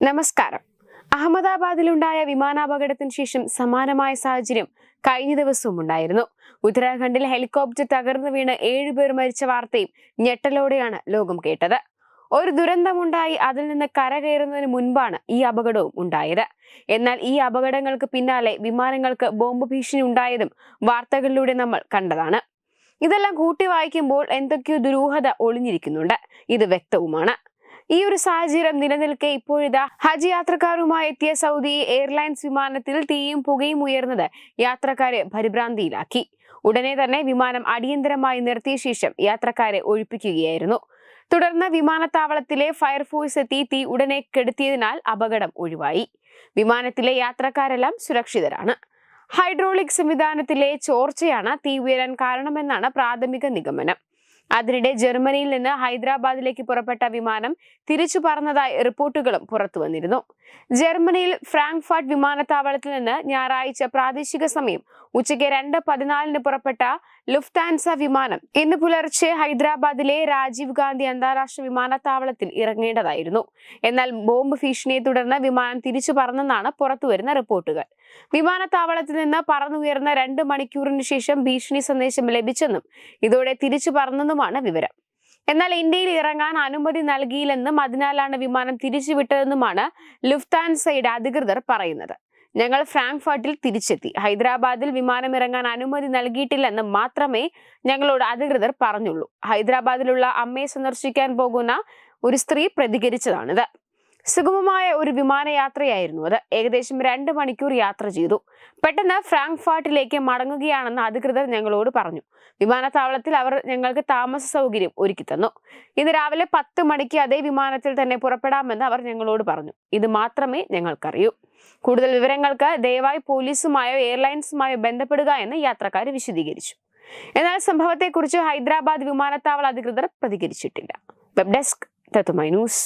നമസ്കാരം. അഹമ്മദാബാദിലുണ്ടായ വിമാനാപകടത്തിന് ശേഷം സമാനമായ സാഹചര്യം കഴിഞ്ഞ ദിവസവും ഉണ്ടായിരുന്നു. ഉത്തരാഖണ്ഡിൽ ഹെലികോപ്റ്റർ തകർന്നു വീണ് 7 പേർ മരിച്ച വാർത്തയും ഞെട്ടലോടെയാണ് ലോകം കേട്ടത്. ഒരു ദുരന്തമുണ്ടായി അതിൽ നിന്ന് കരകയറുന്നതിന് മുൻപാണ് ഈ അപകടവും ഉണ്ടായത്. എന്നാൽ ഈ അപകടങ്ങൾക്ക് പിന്നാലെ വിമാനങ്ങൾക്ക് ബോംബ് ഭീഷണി ഉണ്ടായതും വാർത്തകളിലൂടെ നമ്മൾ കണ്ടതാണ്. ഇതെല്ലാം കൂട്ടി വായിക്കുമ്പോൾ എന്തൊക്കെയോ ദുരൂഹത ഒളിഞ്ഞിരിക്കുന്നുണ്ട്. ഇത് വ്യക്തവുമാണ്. ഈ ഒരു സാഹചര്യം നിലനിൽക്കെ ഇപ്പോഴിതാ ഹജ്ജ് യാത്രക്കാരുമായി എത്തിയ സൗദി എയർലൈൻസ് വിമാനത്തിൽ തീയും പുകയും ഉയർന്നത് യാത്രക്കാരെ പരിഭ്രാന്തിയിലാക്കി. ഉടനെ തന്നെ വിമാനം അടിയന്തരമായി നിർത്തിയ ശേഷം യാത്രക്കാരെ ഒഴിപ്പിക്കുകയായിരുന്നു. തുടർന്ന് വിമാനത്താവളത്തിലെ ഫയർഫോഴ്സ് എത്തി തീ ഉടനെ കെടുത്തിയതിനാൽ അപകടം ഒഴിവായി. വിമാനത്തിലെ യാത്രക്കാരെല്ലാം സുരക്ഷിതരാണ്. ഹൈഡ്രോളിക് സംവിധാനത്തിലെ ചോർച്ചയാണ് തീ ഉയരാൻ കാരണമെന്നാണ് പ്രാഥമിക നിഗമനം. അതിനിടെ ജർമ്മനിയിൽ നിന്ന് ഹൈദരാബാദിലേക്ക് പുറപ്പെട്ട വിമാനം തിരിച്ചു പറന്നതായി റിപ്പോർട്ടുകളും പുറത്തു വന്നിരുന്നു. ജർമ്മനിയിൽ ഫ്രാങ്ക്ഫർട്ട് വിമാനത്താവളത്തിൽ നിന്ന് ഞായറാഴ്ച പ്രാദേശിക സമയം ഉച്ചയ്ക്ക് 2:14 പുറപ്പെട്ട ലുഫ്താൻസ വിമാനം ഇന്ന് പുലർച്ചെ ഹൈദരാബാദിലെ രാജീവ് ഗാന്ധി അന്താരാഷ്ട്ര വിമാനത്താവളത്തിൽ ഇറങ്ങേണ്ടതായിരുന്നു. എന്നാൽ ബോംബ് ഭീഷണിയെ തുടർന്ന് വിമാനം തിരിച്ചു പറന്നെന്നാണ് പുറത്തുവരുന്ന റിപ്പോർട്ടുകൾ. വിമാനത്താവളത്തിൽ നിന്ന് പറന്നുയർന്ന 2 മണിക്കൂറിന് ശേഷം ഭീഷണി സന്ദേശം ലഭിച്ചെന്നും ഇതോടെ തിരിച്ചു പറന്നെന്നുമാണ് വിവരം. എന്നാൽ ഇന്ത്യയിൽ ഇറങ്ങാൻ അനുമതി നൽകിയില്ലെന്നും അതിനാലാണ് വിമാനം തിരിച്ചുവിട്ടതെന്നുമാണ് ലുഫ്താൻസയുടെ അധികൃതർ പറയുന്നത്. ഞങ്ങൾ ഫ്രാങ്ക്ഫർട്ടിൽ തിരിച്ചെത്തി. ഹൈദരാബാദിൽ വിമാനം ഇറങ്ങാൻ അനുമതി നൽകിയിട്ടില്ലെന്ന് മാത്രമേ ഞങ്ങളോട് അധികൃതർ പറഞ്ഞുള്ളൂ. ഹൈദരാബാദിലുള്ള അമ്മയെ സന്ദർശിക്കാൻ പോകുന്ന ഒരു സ്ത്രീ പ്രതികരിച്ചതാണിത്. സുഗമമായ ഒരു വിമാനയാത്രയായിരുന്നു അത്. ഏകദേശം 2 മണിക്കൂർ യാത്ര ചെയ്തു. പെട്ടെന്ന് ഫ്രാങ്ക്ഫർട്ടിലേക്ക് മടങ്ങുകയാണെന്ന് അധികൃതർ ഞങ്ങളോട് പറഞ്ഞു. വിമാനത്താവളത്തിൽ അവർ ഞങ്ങൾക്ക് താമസ സൗകര്യം ഒരുക്കി തന്നു. ഇന്ന് രാവിലെ 10 മണിക്ക് അതേ വിമാനത്തിൽ തന്നെ പുറപ്പെടാമെന്ന് അവർ ഞങ്ങളോട് പറഞ്ഞു. ഇത് മാത്രമേ ഞങ്ങൾക്കറിയൂ. കൂടുതൽ വിവരങ്ങൾക്ക് ദയവായി പോലീസുമായോ എയർലൈൻസുമായോ ബന്ധപ്പെടുക എന്ന് യാത്രക്കാർ വിശദീകരിച്ചു. എന്നാൽ സംഭവത്തെക്കുറിച്ച് ഹൈദരാബാദ് വിമാനത്താവള അധികൃതർ പ്രതികരിച്ചിട്ടില്ല. വെബ് ഡെസ്ക് തത്തുമൈ ന്യൂസ്.